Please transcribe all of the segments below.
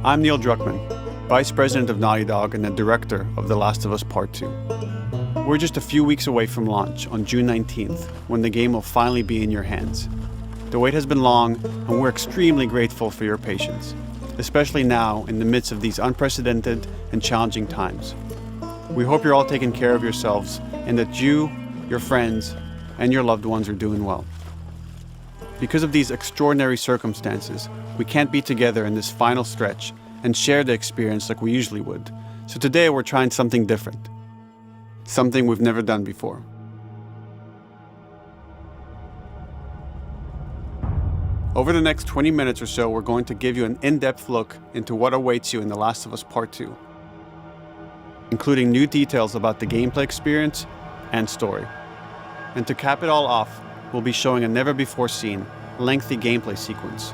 I'm Neil Druckmann, Vice President of Naughty Dog and the Director of The Last of Us Part 2. We're just a few weeks away from launch on June 19th, when the game will finally be in your hands. The wait has been long, and we're extremely grateful for your patience, especially now in the midst of these unprecedented and challenging times. We hope you're all taking care of yourselves and that you, your friends, and your loved ones are doing well. Because of these extraordinary circumstances, we can't be together in this final stretch and share the experience like we usually would. So today we're trying something different. Something we've never done before. Over the next 20 minutes or so, we're going to give you an in-depth look into what awaits you in The Last of Us Part 2, including new details about the gameplay experience and story. And to cap it all off, we'll be showing a never-before-seen, lengthy gameplay sequence.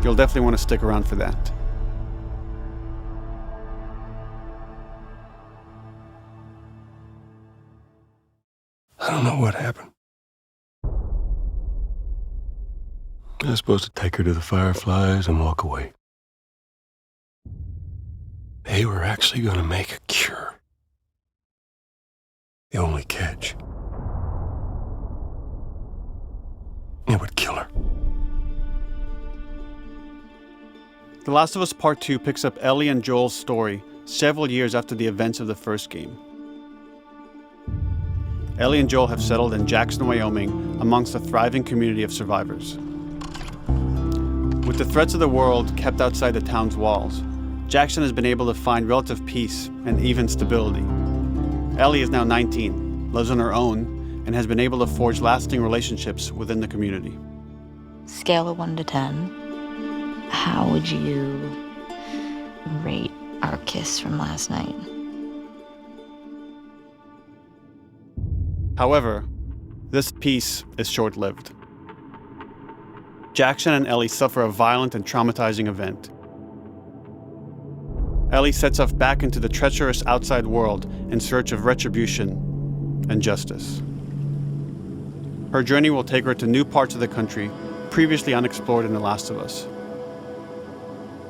You'll definitely want to stick around for that. I don't know what happened. I was supposed to take her to the Fireflies and walk away. They were actually going to make a cure. The only catch, it would kill her. The Last of Us Part 2 picks up Ellie and Joel's story several years after the events of the first game. Ellie and Joel have settled in Jackson, Wyoming, amongst a thriving community of survivors. With the threats of the world kept outside the town's walls, Jackson has been able to find relative peace and even stability. Ellie is now 19, lives on her own, and has been able to forge lasting relationships within the community. Scale of 1 to 10, how would you rate our kiss from last night? However, this peace is short-lived. Jackson and Ellie suffer a violent and traumatizing event. Ellie sets off back into the treacherous outside world in search of retribution and justice. Her journey will take her to new parts of the country previously unexplored in The Last of Us.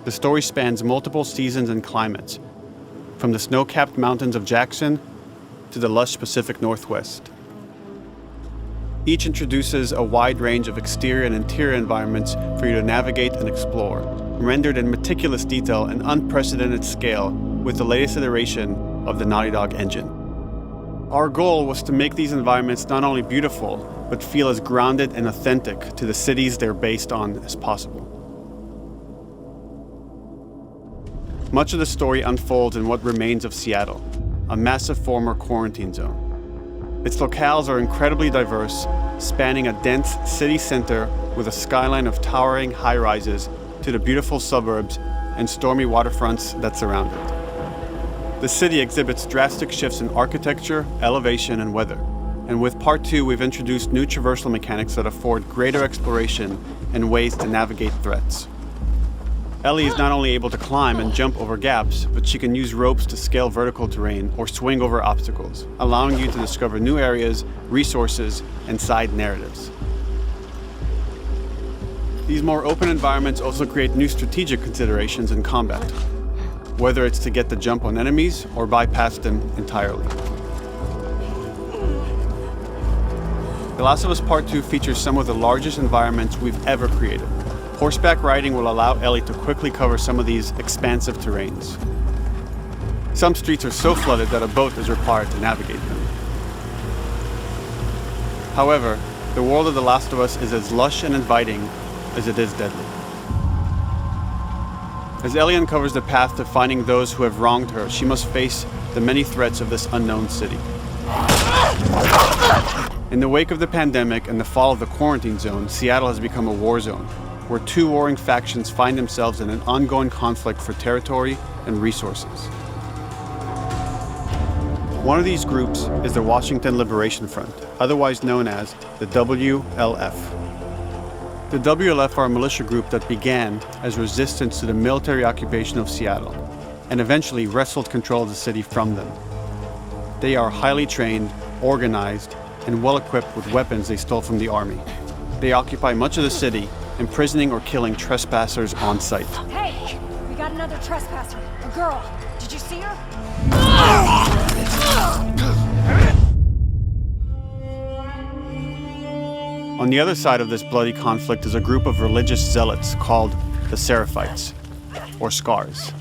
The story spans multiple seasons and climates, from the snow-capped mountains of Jackson to the lush Pacific Northwest. Each introduces a wide range of exterior and interior environments for you to navigate and explore, rendered in meticulous detail and unprecedented scale with the latest iteration of the Naughty Dog engine. Our goal was to make these environments not only beautiful, but feel as grounded and authentic to the cities they're based on as possible. Much of the story unfolds in what remains of Seattle, a massive former quarantine zone. Its locales are incredibly diverse, spanning a dense city center with a skyline of towering high-rises to the beautiful suburbs and stormy waterfronts that surround it. The city exhibits drastic shifts in architecture, elevation, and weather. And with Part 2, we've introduced new traversal mechanics that afford greater exploration and ways to navigate threats. Ellie is not only able to climb and jump over gaps, but she can use ropes to scale vertical terrain or swing over obstacles, allowing you to discover new areas, resources, and side narratives. These more open environments also create new strategic considerations in combat, whether it's to get the jump on enemies or bypass them entirely. The Last of Us Part 2 features some of the largest environments we've ever created. Horseback riding will allow Ellie to quickly cover some of these expansive terrains. Some streets are so flooded that a boat is required to navigate them. However, the world of The Last of Us is as lush and inviting as it is deadly. As Ellie uncovers the path to finding those who have wronged her, she must face the many threats of this unknown city. In the wake of the pandemic and the fall of the quarantine zone, Seattle has become a war zone, where two warring factions find themselves in an ongoing conflict for territory and resources. One of these groups is the Washington Liberation Front, otherwise known as the WLF. The WLF are a militia group that began as resistance to the military occupation of Seattle, and eventually wrestled control of the city from them. They are highly trained, organized, and well-equipped with weapons they stole from the army. They occupy much of the city, imprisoning or killing trespassers on sight. Hey! another trespasser. A girl. Did you see her? On the other side of this bloody conflict is a group of religious zealots called the Seraphites, or Scars,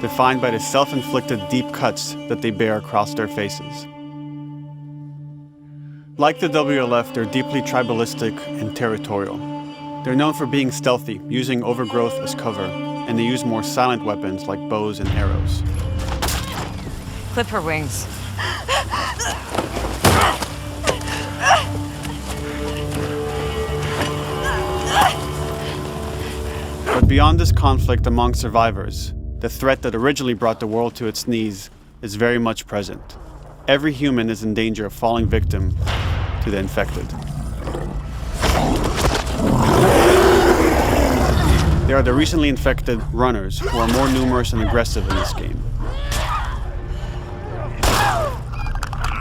defined by the self-inflicted deep cuts that they bear across their faces. Like the WLF, they're deeply tribalistic and territorial. They're known for being stealthy, using overgrowth as cover, and they use more silent weapons like bows and arrows. Clip her wings. But beyond this conflict among survivors, the threat that originally brought the world to its knees is very much present. Every human is in danger of falling victim to the infected. They are the recently infected runners, who are more numerous and aggressive in this game.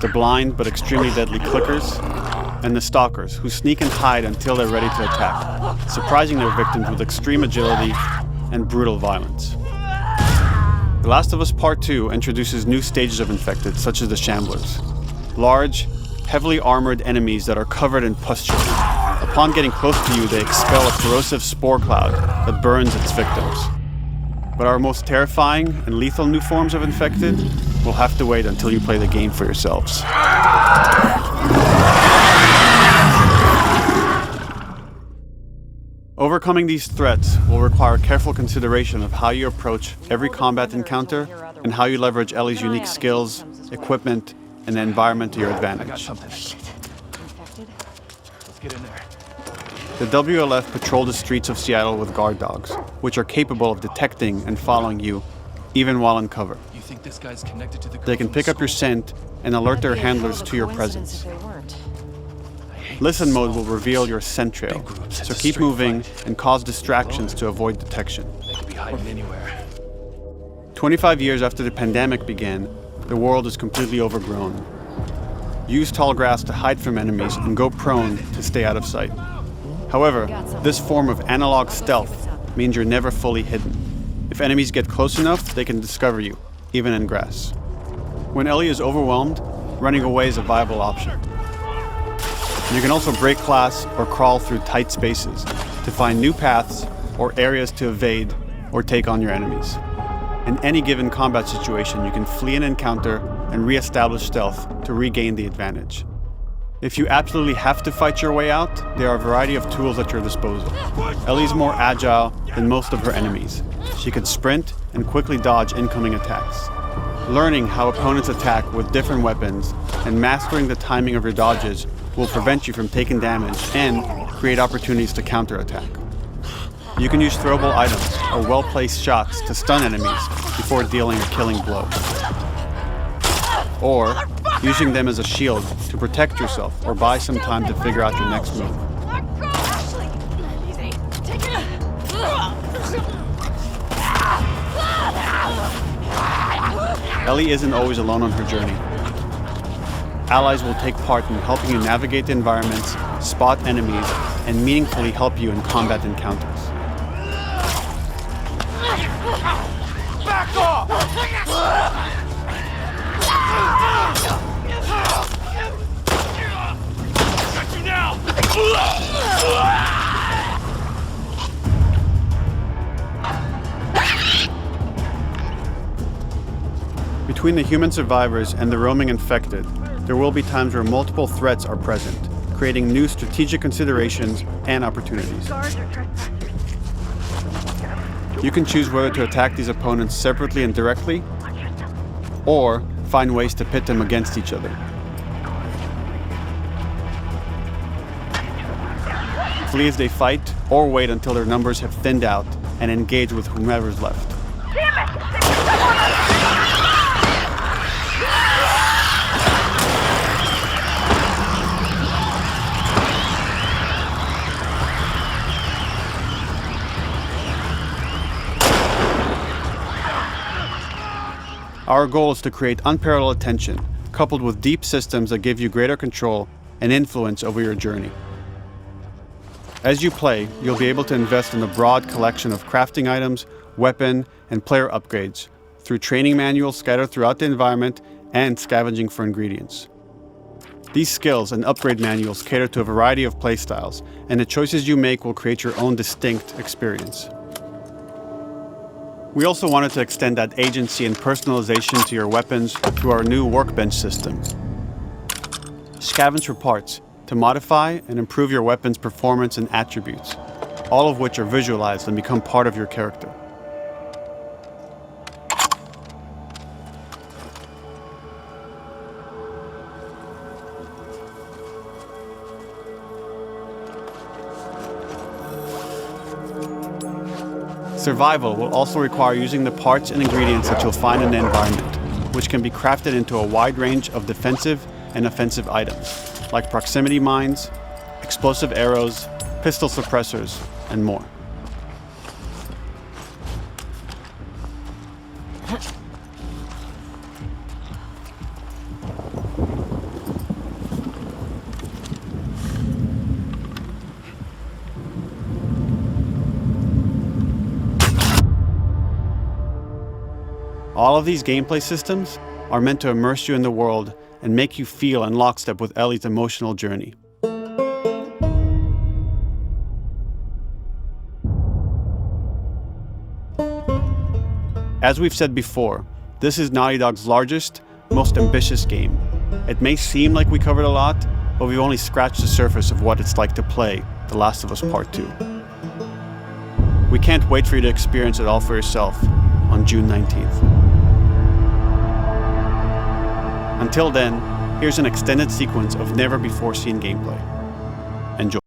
The blind but extremely deadly clickers, and the stalkers, who sneak and hide until they're ready to attack, surprising their victims with extreme agility and brutal violence. The Last of Us Part 2 introduces new stages of infected, such as the Shamblers. Large, heavily armored enemies that are covered in pustule. Upon getting close to you, they expel a corrosive spore cloud that burns its victims. But our most terrifying and lethal new forms of infected will have to wait until you play the game for yourselves. Overcoming these threats will require careful consideration of how you approach every combat encounter and how you leverage Ellie's unique skills, equipment, and the environment to your advantage. Let's get in there. The WLF patrol the streets of Seattle with guard dogs, which are capable of detecting and following you, even while in cover. You think this guy's connected to the girl They can from pick up your school? scent and alert their handlers to your presence. Listen mode will reveal your scent trail, so keep moving and cause distractions to avoid detection. They could be hiding anywhere. 25 years after the pandemic began, the world is completely overgrown. Use tall grass to hide from enemies and go prone to stay out of sight. However, this form of analog stealth means you're never fully hidden. If enemies get close enough, they can discover you, even in grass. When Ellie is overwhelmed, running away is a viable option. You can also break glass or crawl through tight spaces to find new paths or areas to evade or take on your enemies. In any given combat situation, you can flee an encounter and re-establish stealth to regain the advantage. If you absolutely have to fight your way out, there are a variety of tools at your disposal. Ellie's more agile than most of her enemies. She can sprint and quickly dodge incoming attacks. Learning how opponents attack with different weapons and mastering the timing of your dodges will prevent you from taking damage and create opportunities to counterattack. You can use throwable items or well-placed shots to stun enemies before dealing a killing blow. Or using them as a shield to protect yourself or buy some time to figure out your next move. Ellie isn't always alone on her journey. Allies will take part in helping you navigate the environments, spot enemies, and meaningfully help you in combat encounters. Back off! Got you now! Between the human survivors and the roaming infected, there will be times where multiple threats are present, creating new strategic considerations and opportunities. You can choose whether to attack these opponents separately and directly, or find ways to pit them against each other. Flee as they fight, or wait until their numbers have thinned out and engage with whomever's left. Our goal is to create unparalleled tension, coupled with deep systems that give you greater control and influence over your journey. As you play, you'll be able to invest in a broad collection of crafting items, weapon, and player upgrades through training manuals scattered throughout the environment and scavenging for ingredients. These skills and upgrade manuals cater to a variety of playstyles, and the choices you make will create your own distinct experience. We also wanted to extend that agency and personalization to your weapons through our new workbench system. Scavenge for parts to modify and improve your weapon's performance and attributes, all of which are visualized and become part of your character. Survival will also require using the parts and ingredients that you'll find in the environment, which can be crafted into a wide range of defensive and offensive items, like proximity mines, explosive arrows, pistol suppressors, and more. All of these gameplay systems are meant to immerse you in the world and make you feel in lockstep with Ellie's emotional journey. As we've said before, this is Naughty Dog's largest, most ambitious game. It may seem like we covered a lot, but we've only scratched the surface of what it's like to play The Last of Us Part 2. We can't wait for you to experience it all for yourself on June 19th. Until then, here's an extended sequence of never-before-seen gameplay. Enjoy.